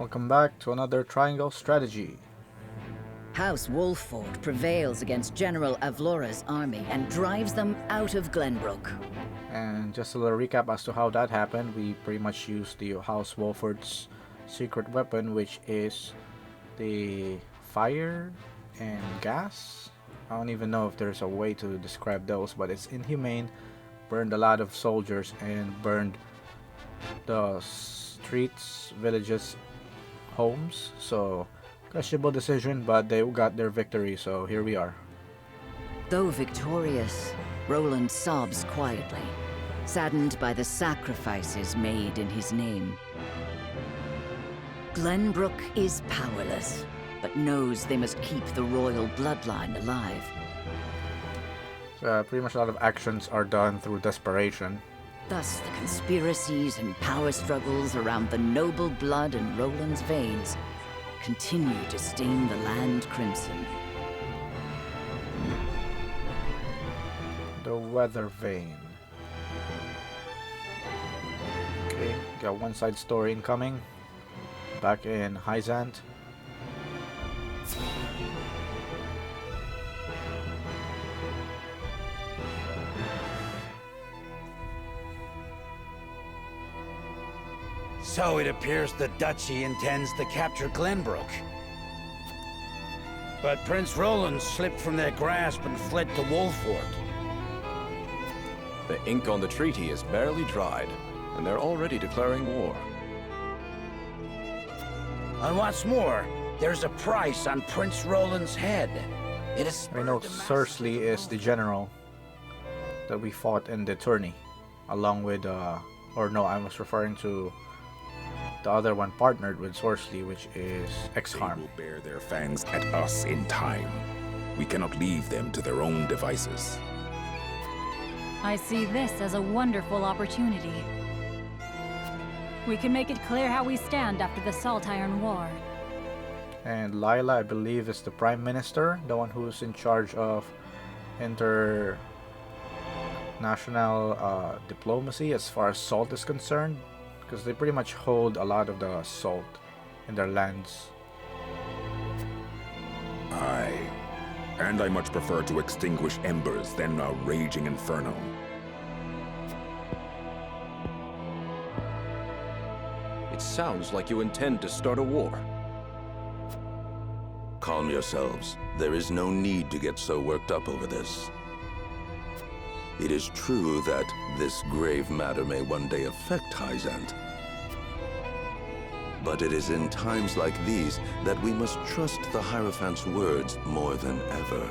Welcome back to another triangle strategy. House Wolffort prevails against General Avlora's army and drives them out of Glenbrook. And just a little recap as to how that happened. We pretty much used the House Wolffort's secret weapon, which is the fire and gas. I don't even know if there's a way to describe those, but it's inhumane. Burned a lot of soldiers and burned the streets, villages, homes. So questionable decision, but they got their victory, so here we are. Though victorious, Roland sobs quietly, saddened by the sacrifices made in his name. Glenbrook is powerless, but knows they must keep the royal bloodline alive. Pretty much a lot of actions are done through desperation. Thus, the conspiracies and power struggles around the noble blood in Roland's veins continue to stain the land crimson. The weather vane. Okay, got one side story incoming. Back in Hyzante. So it appears the Duchy intends to capture Glenbrook. But Prince Roland slipped from their grasp and fled to Wolffort. The ink on the treaty is barely dried, and they're already declaring war. And what's more, there's a price on Prince Roland's head. It is. I know Cersei is the general that we fought in the tourney, along with, or no, I was referring to the other one partnered with Cersei, which is Exharm. They will bear their fangs at us in time. We cannot leave them to their own devices. I see this as a wonderful opportunity. We can make it clear how we stand after the Salt Iron War. And Lila, I believe, is the Prime Minister, the one who's in charge of international diplomacy as far as salt is concerned, because they pretty much hold a lot of the salt in their lands. Aye. And I much prefer to extinguish embers than a raging inferno. It sounds like you intend to start a war. Calm yourselves. There is no need to get so worked up over this. It is true that this grave matter may one day affect Hyzante. But it is in times like these that we must trust the Hierophant's words more than ever.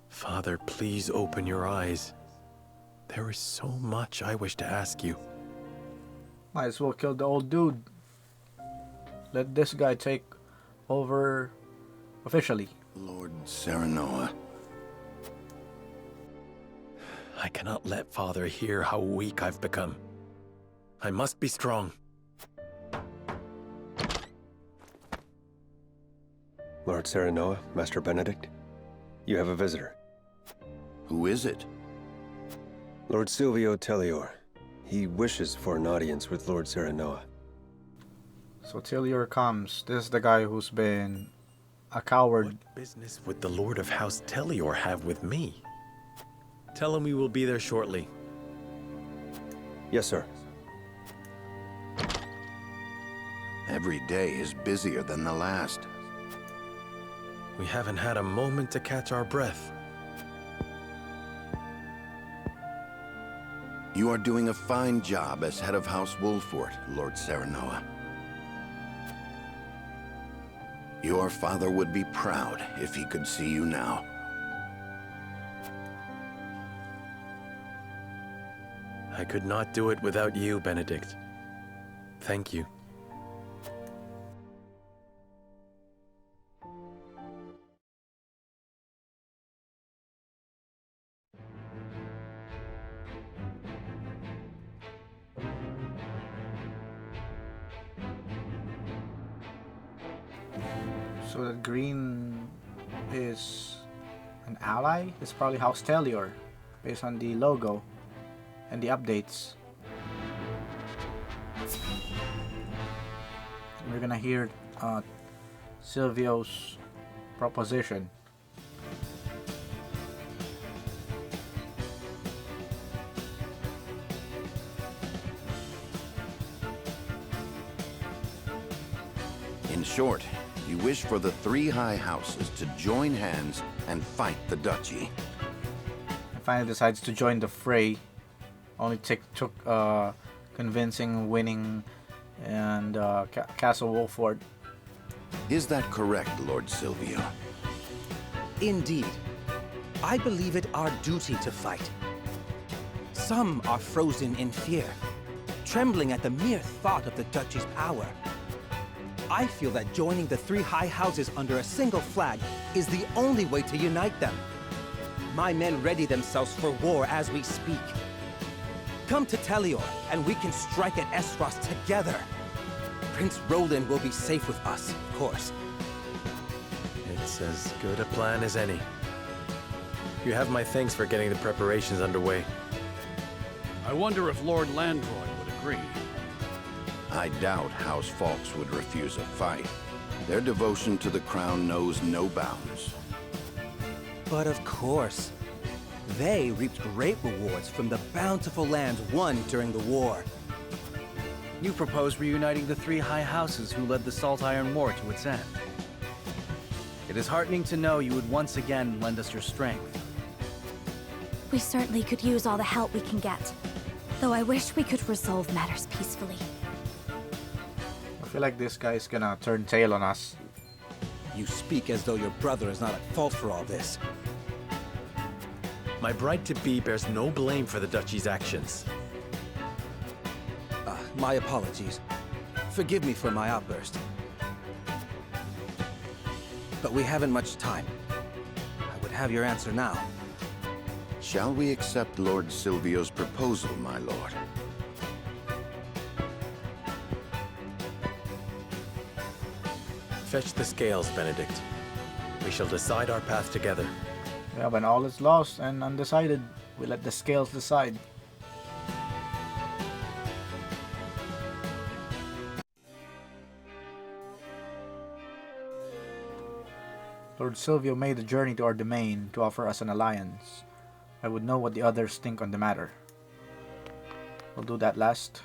Father, please open your eyes. There is so much I wish to ask you. Might as well kill the old dude. Let this guy take over officially. Lord Serenoa. I cannot let Father hear how weak I've become. I must be strong. Lord Serenoa, Master Benedict, you have a visitor. Who is it? Lord Silvio of Telliore. He wishes for an audience with Lord Serenoa. So Telliore comes. This is the guy who's been a coward. What business would the Lord of House Telliore have with me? Tell him we will be there shortly. Yes, sir. Every day is busier than the last. We haven't had a moment to catch our breath. You are doing a fine job as head of House Wolffort, Lord Serenoa. Your father would be proud if he could see you now. I could not do it without you, Benedict. Thank you. So the green is an ally? It's probably House Telliore, based on the logo and the updates. We're gonna hear Silvio's proposition. In short, you wish for the three high houses to join hands and fight the duchy. And finally decides to join the fray. Only took convincing, winning, and Castle Wolffort. Is that correct, Lord Silvio? Indeed. I believe it our duty to fight. Some are frozen in fear, trembling at the mere thought of the duchy's power. I feel that joining the three high houses under a single flag is the only way to unite them. My men ready themselves for war as we speak. Come to Telliore, and we can strike at Aesfrost together. Prince Roland will be safe with us, of course. It's as good a plan as any. You have my thanks for getting the preparations underway. I wonder if Lord Landroy would agree. I doubt House Fawkes would refuse a fight. Their devotion to the crown knows no bounds. But of course. They reaped great rewards from the bountiful lands won during the war. You propose reuniting the three high houses who led the Salt Iron War to its end. It is heartening to know you would once again lend us your strength. We certainly could use all the help we can get, though I wish we could resolve matters peacefully. I feel like this guy's gonna turn tail on us. You speak as though your brother is not at fault for all this. My bride-to-be bears no blame for the Duchy's actions. My apologies. Forgive me for my outburst. But we haven't much time. I would have your answer now. Shall we accept Lord Silvio's proposal, my lord? Fetch the scales, Benedict. We shall decide our path together. Yeah, when all is lost and undecided, we let the scales decide. Lord Silvio made the journey to our domain to offer us an alliance. I would know what the others think on the matter. We'll do that last.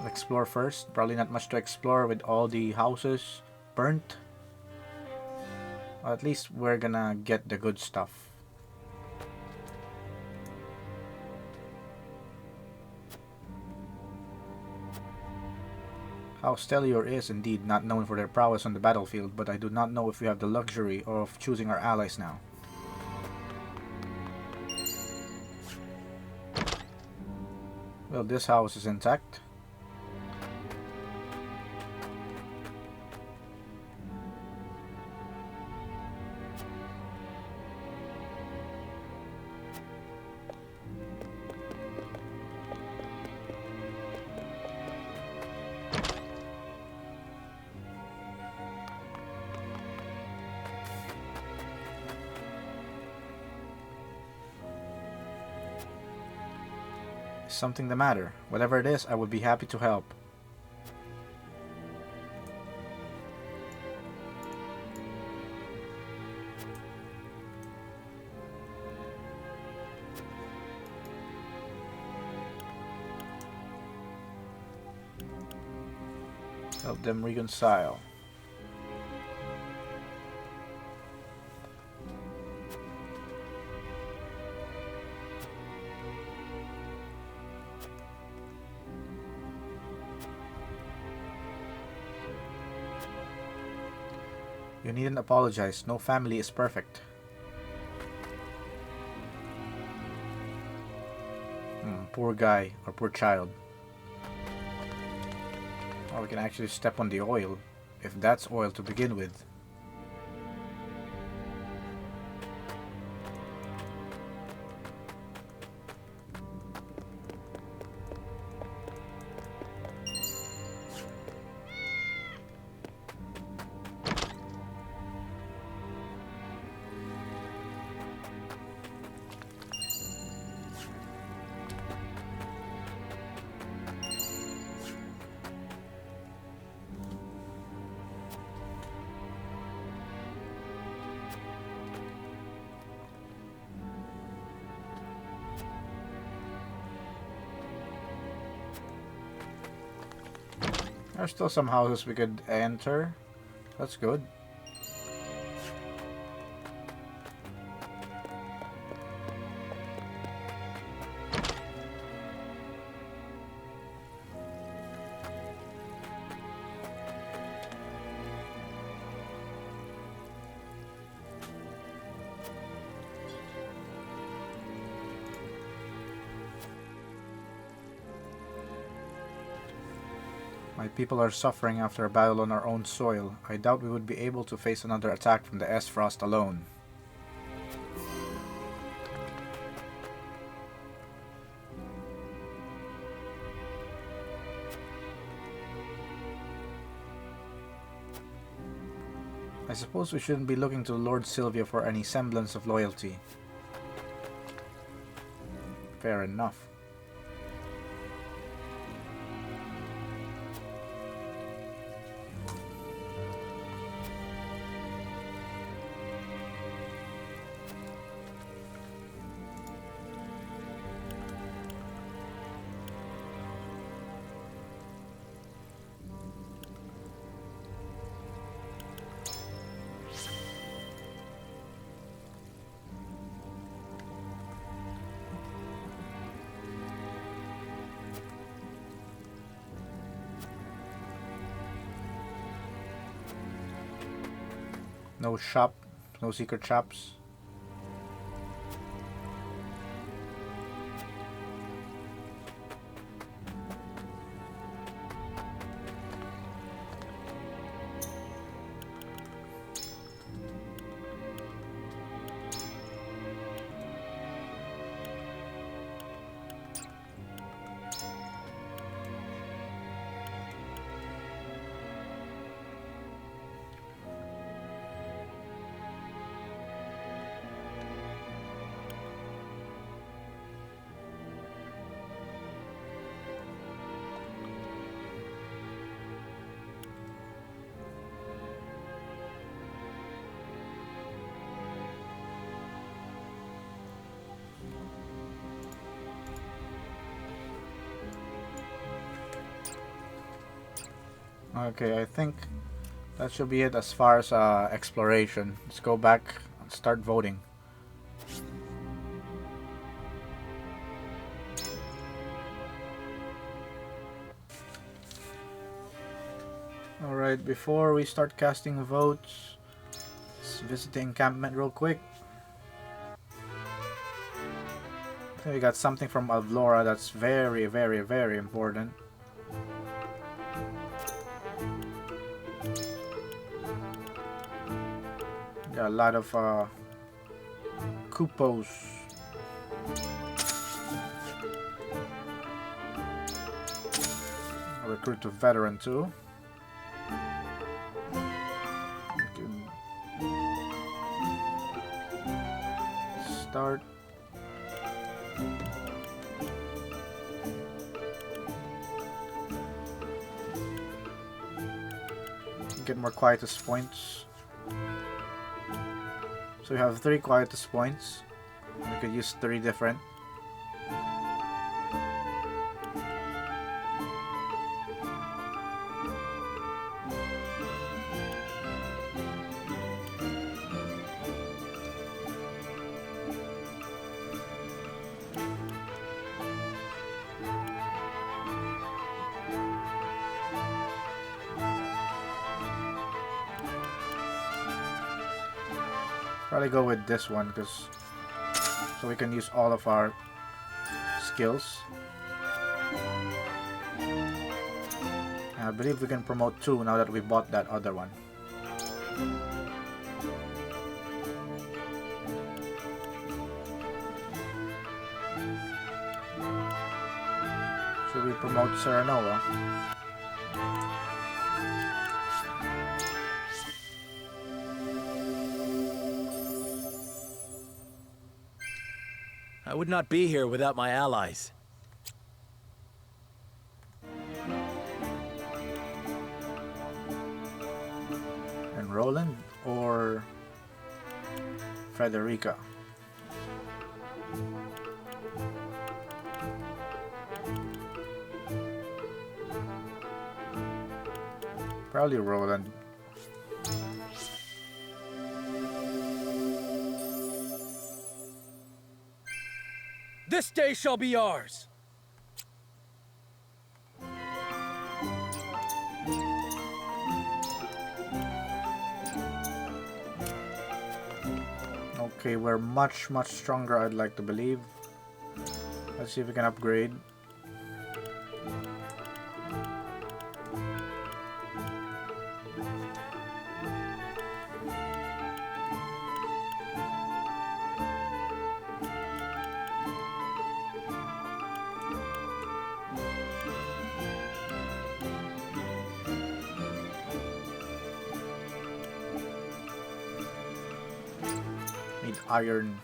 Explore first. Probably not much to explore with all the houses burnt. Or at least we're gonna get the good stuff. House Telliore is indeed not known for their prowess on the battlefield, but I do not know if we have the luxury of choosing our allies now. Well, this house is intact. Is something the matter? Whatever it is, I would be happy to help. Help them reconcile. You needn't apologize. No family is perfect. Poor guy, or poor child. Or we can actually step on the oil, if that's oil to begin with. There's still some houses we could enter. That's good. My people are suffering after a battle on our own soil. I doubt we would be able to face another attack from the Aesfrost alone. I suppose we shouldn't be looking to Lord Silvio for any semblance of loyalty. Fair enough. No shop, no secret shops. Okay, I think that should be it as far as exploration. Let's go back and start voting. Alright, before we start casting votes, let's visit the encampment real quick. Okay, we got something from Avlora that's very, very, very important. Got a lot of coupons. Recruit a veteran too. Start. Get more quietus points. So we have 3 quietus points. We could use 3 different. Probably go with this one because so we can use all of our skills. I believe we can promote 2 now that we bought that other one. Should we promote Serenoa? I would not be here without my allies. And Roland or Frederica? Probably Roland. This day shall be ours! Okay, we're much stronger, I'd like to believe. Let's see if we can upgrade. Need iron.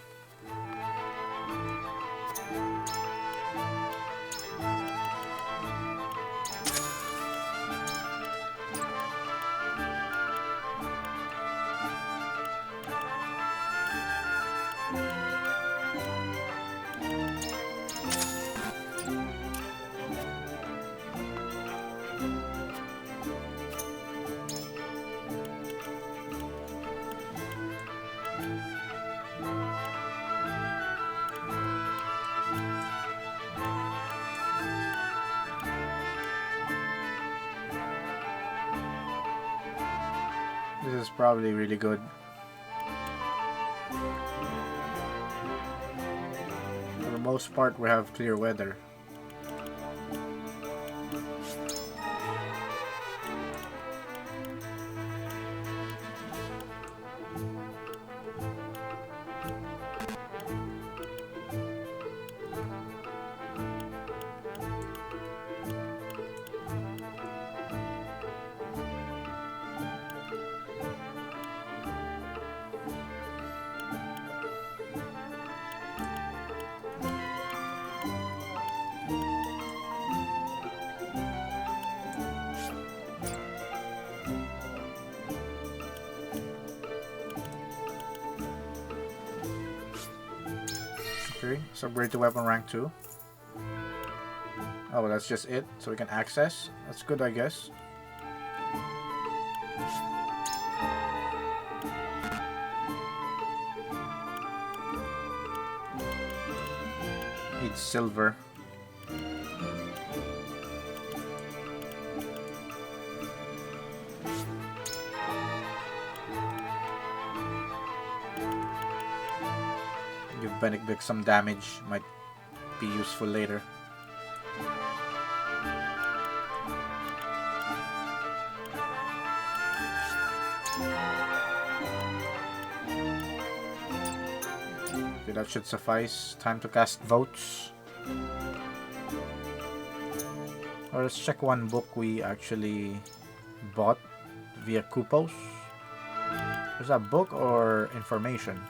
This is probably really good. For the most part, we have clear weather. Okay, so upgrade to weapon rank 2. Oh, that's just it, so we can access. That's good, I guess. Need silver. Give Benedict some damage, might be useful later. Okay, that should suffice. Time to cast votes. Or let's check one book we actually bought via Kupos. Is that book or information?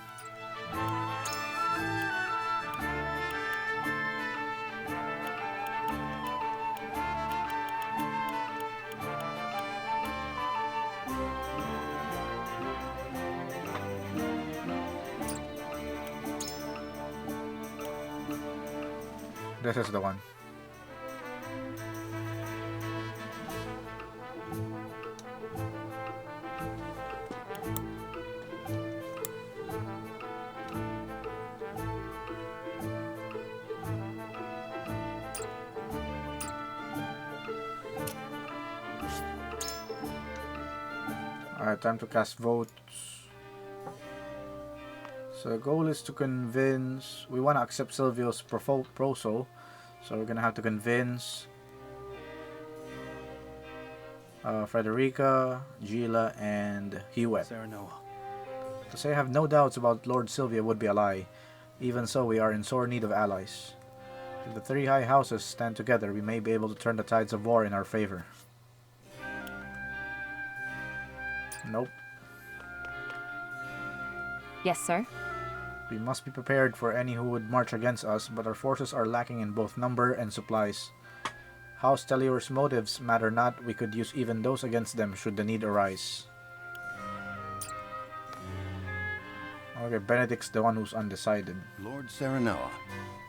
This is the one. Alright, time to cast votes. So the goal is to convince... We want to accept Silvio's proposal. So we're going to have to convince Frederica, Gila, and Hewitt. To say I have no doubts about Lord Silvio would be a lie. Even so, we are in sore need of allies. If the three high houses stand together, we may be able to turn the tides of war in our favor. Nope. Yes, sir. We must be prepared for any who would march against us, but our forces are lacking in both number and supplies. House Telliore's motives matter not. We could use even those against them should the need arise. Okay, Benedict's the one who's undecided. Lord Serenoa.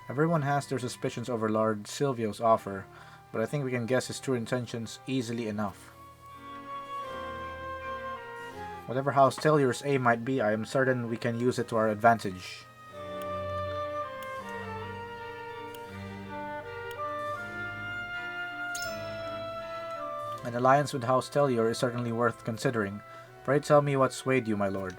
Everyone has their suspicions over Lord Silvio's offer, but I think we can guess his true intentions easily enough. Whatever House Telliore's aim might be, I am certain we can use it to our advantage. An alliance with House Telliore is certainly worth considering. Pray tell me what swayed you, my lord.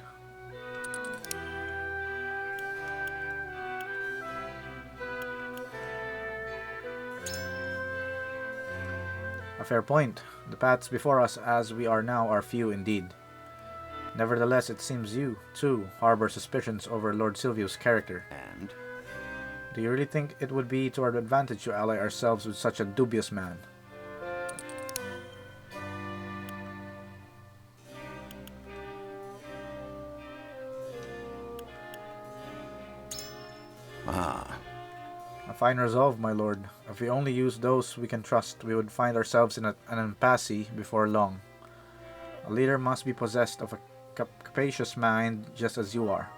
A fair point. The paths before us as we are now are few indeed. Nevertheless, it seems you, too, harbor suspicions over Lord Silvio's character. And? Do you really think it would be to our advantage to ally ourselves with such a dubious man? A fine resolve, my lord. If we only use those we can trust, we would find ourselves in an impasse before long. A leader must be possessed of a capacious mind, just as you are.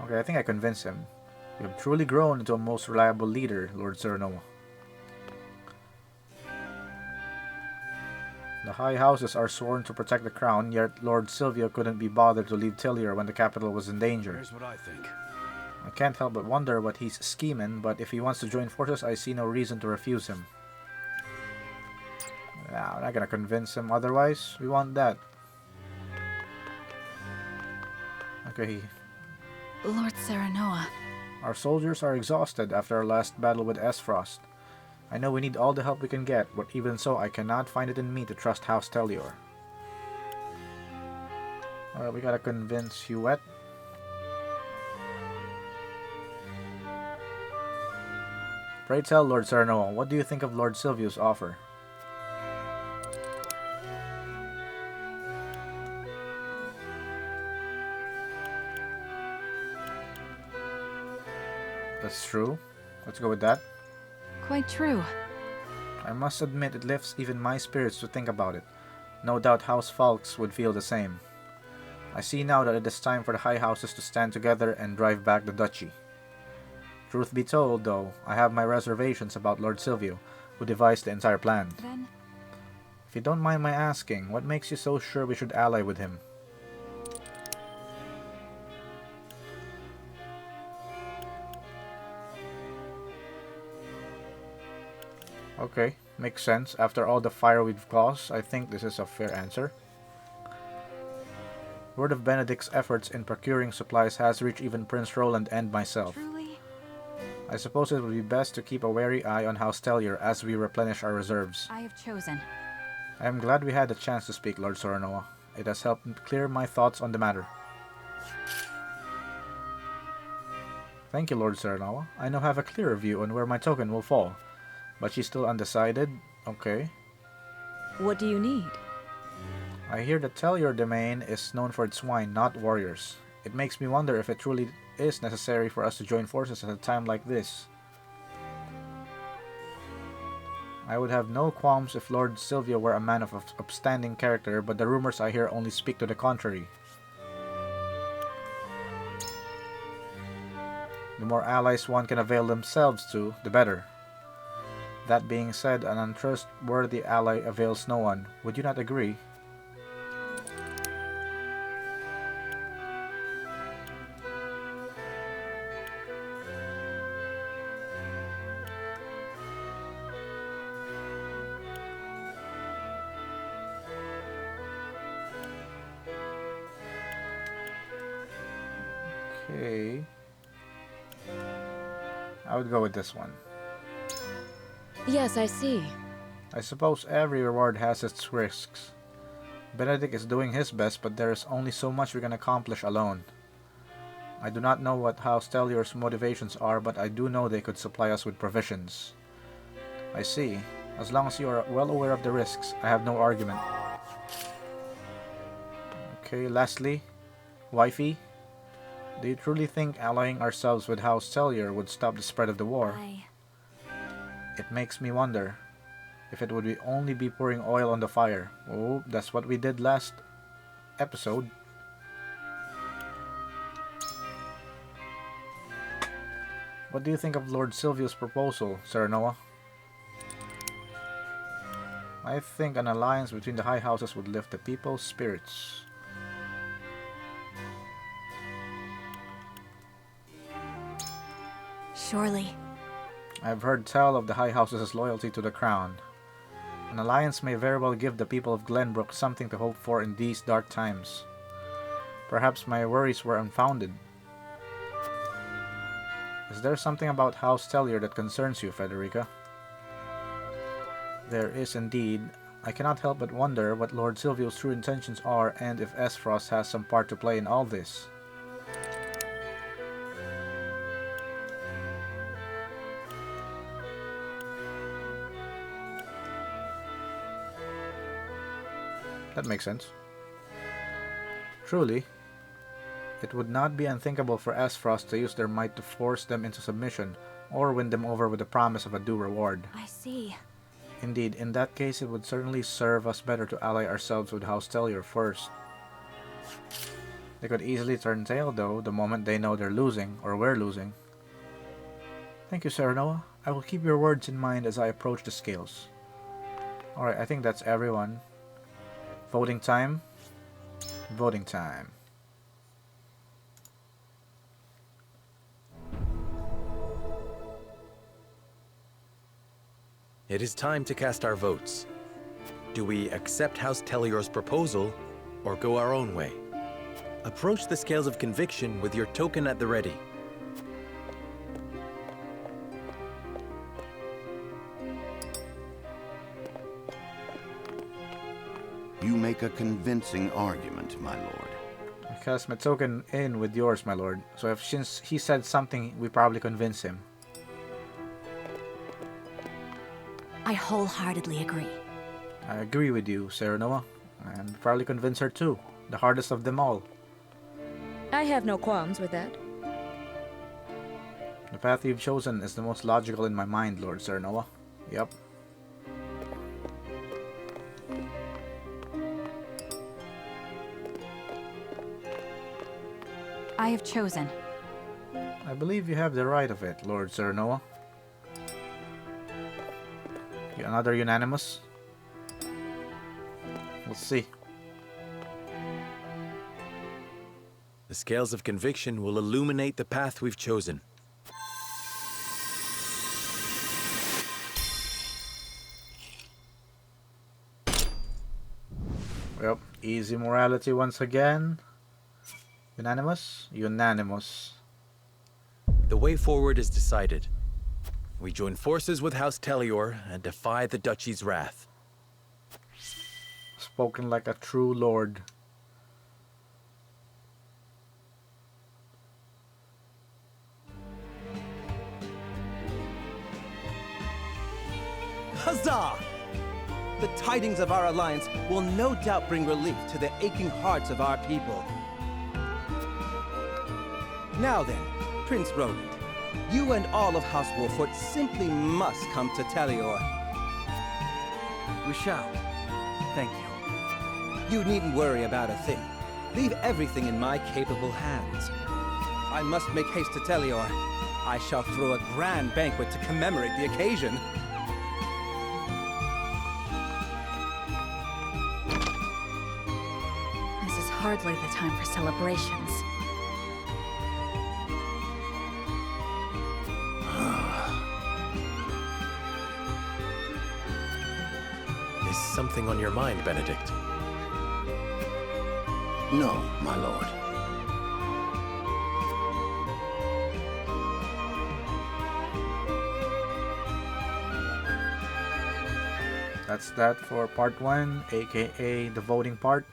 Okay, I think I convinced him. You have truly grown into a most reliable leader, Lord Serenoa. The high houses are sworn to protect the crown, yet Lord Silvio couldn't be bothered to leave Telliore when the capital was in danger. Here's what I think. I can't help but wonder what he's scheming, but if he wants to join forces, I see no reason to refuse him. Nah, we're not gonna convince him otherwise. We want that. Okay. Lord Serenoa. Our soldiers are exhausted after our last battle with Aesfrost. I know we need all the help we can get, but even so, I cannot find it in me to trust House Telliore. Alright, we gotta convince Hewitt. Pray tell, Lord Serenoa, what do you think of Lord Silvio's offer? That's true. Let's go with that. Quite true. I must admit it lifts even my spirits to think about it. No doubt House Falks would feel the same. I see now that it is time for the high houses to stand together and drive back the duchy. Truth be told, though, I have my reservations about Lord Silvio, who devised the entire plan. Then, if you don't mind my asking, what makes you so sure we should ally with him? Okay, makes sense. After all the fire we've caused, I think this is a fair answer. Word of Benedict's efforts in procuring supplies has reached even Prince Roland and myself. truly? I suppose it would be best to keep a wary eye on House Telliore as we replenish our reserves. I have chosen. I am glad we had the chance to speak, Lord Serenoa. It has helped clear my thoughts on the matter. Thank you, Lord Serenoa. I now have a clearer view on where my token will fall. But she's still undecided? Okay. What do you need? I hear that Telliore domain is known for its wine, not warriors. It makes me wonder if it truly is necessary for us to join forces at a time like this. I would have no qualms if Lord Silvio were a man of upstanding character, but the rumors I hear only speak to the contrary. The more allies one can avail themselves to, the better. That being said, an untrustworthy ally avails no one. Would you not agree? Okay. I would go with this one. Yes, I see. I suppose every reward has its risks. Benedict is doing his best, but there is only so much we can accomplish alone. I do not know what House Telliore's motivations are, but I do know they could supply us with provisions. I see. As long as you are well aware of the risks, I have no argument. Okay, lastly, wifey, do you truly think allying ourselves with House Telliore would stop the spread of the war? It makes me wonder if it would only be pouring oil on the fire. Oh, that's what we did last episode. What do you think of Lord Silvio's proposal, Serenoa? I think an alliance between the high houses would lift the people's spirits. Surely. I've heard tell of the high houses' loyalty to the crown. An alliance may very well give the people of Glenbrook something to hope for in these dark times. Perhaps my worries were unfounded. Is there something about House Telliore that concerns you, Frederica? There is indeed. I cannot help but wonder what Lord Silvio's true intentions are and if Aesfrost has some part to play in all this. That makes sense. Truly, it would not be unthinkable for Aesfrost to use their might to force them into submission, or win them over with the promise of a due reward. I see. Indeed, in that case it would certainly serve us better to ally ourselves with House Telliore first. They could easily turn tail though, the moment they know they're losing, or we're losing. Thank you, Serenoa. I will keep your words in mind as I approach the scales. Alright, I think that's everyone. Voting time. Voting time. It is time to cast our votes. Do we accept House Telliore's proposal, or go our own way? Approach the scales of conviction with your token at the ready. You make a convincing argument, my lord. I cast my token in with yours, my lord. So if since he said something, we probably convince him. I wholeheartedly agree. I agree with you, Serenoa. And probably convince her too. The hardest of them all. I have no qualms with that. The path you've chosen is the most logical in my mind, Lord Serenoa. Yep. I have chosen. I believe you have the right of it, Lord Serenoa. Another unanimous? Let's see. The scales of conviction will illuminate the path we've chosen. Yep, easy morality once again. Unanimous? Unanimous. The way forward is decided. We join forces with House Telliore and defy the Duchy's wrath. Spoken like a true lord. Huzzah! The tidings of our alliance will no doubt bring relief to the aching hearts of our people. Now then, Prince Roland, you and all of House Wolffort simply must come to Telliore. We shall. Thank you. You needn't worry about a thing. Leave everything in my capable hands. I must make haste to Telliore. I shall throw a grand banquet to commemorate the occasion. This is hardly the time for celebrations. Is something on your mind, Benedict? No, my lord. that's that for part 1, aka the voting part.